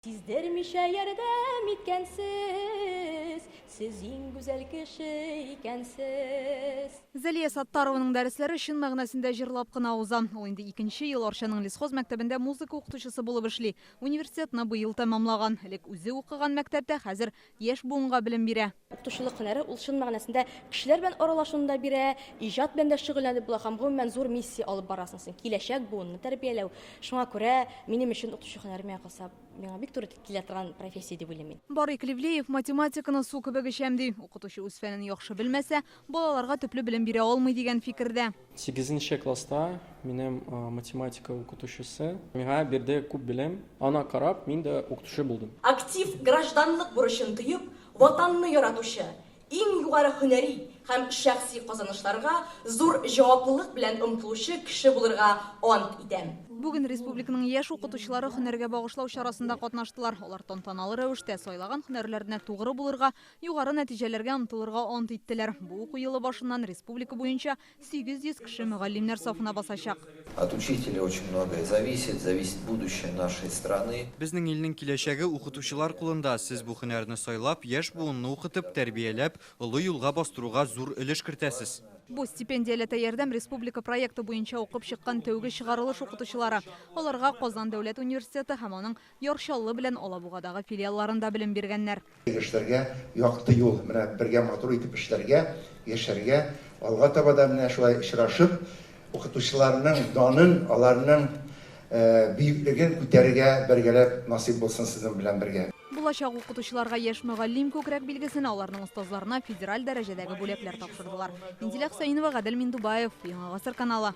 Sizler mişe yardım itkənsiz, siz ең güzel кеше икәнсез. Зәлия Саттарованың дәресләре шын мәгънәсендә җырлап кына уза. Ул инде 2нче ел Арчаның лесхоз мәктәбендә музыка укытучысы булып эшли. Университетны быел тәмамлаган. Элек үзе укыган мәктәптә хәзер яшь буынга белем бирә. Укытучылык һөнәре ул шын мәгънәсендә кешеләр белән аралашуны да бирә, иҗат белән дә шөгыльләнеп була һәм гомумән зур миссия алып барасың син. Киләчәк буынны тәрбияләү. Шуңа күрә минем өчен укытучы һөнәре миңа бик туры килә торган профессия дип уйлыйм мин. Барик Ливлеев математиканы су кебек эчәм ди. Укытучы үз фәнен яхшы белмәсә, балаларга төпле белем бирә алмый дигән фикердә. 8нче класста минем математика укытучысы миңа бирде күп белем. Ана карап, мин дә укытучы булдым. Актив гражданлык бурычын тоеп, ватанны яратучы, иң югары һөнәри һәм шәхси казанышларга зур җаваплылык белән омтылучы кеше булырга ант итәм. Бүген республиканың яшь укытучылары һөнәргә багышлау чарасында катнаштылар. Алар тантаналы рәвештә сайлаган һөнәрләренә тугры булырга, югары нәтиҗәләргә омтылырга ант иттеләр. Бу уку елы башыннан республика буенча 800 кеше мөгаллимнәр сафына басачак. От учителя очень многое зависит будущее нашей страны. Безнең илнең киләчәге укытучылар кулында. Сез бу һөнәрне сайлап, яшь буынны укытып, тәрбияләп, олы юлга бастыруга зур өлеш кертәсез. Бу стипендияле ярдәм республика проекты буенча укып чыккан тәүге чыгарылыш укытучылары. Аларга Казан дәүләт университеты һәм аның Яршаллы белән Алабугадагы филиалларында белем биргәннәр. Яшьләргә якты юл, менә бергә матур итеп эшләргә, яшәргә, алга таба да менә шулай очрашып, укытучыларның данын, аларның бөеклеген күтәрергә бергәләп насыйп булсын сезнең белән бергә. Булачак укытучыларга яшь мөгаллим күкрәк билгесен аларның остазларына федераль дәрәҗәдәге бүләкләр тапшырдылар. Инзилә Хөсәйнова, Гадел Миндубаев, Яңа Гасыр каналы.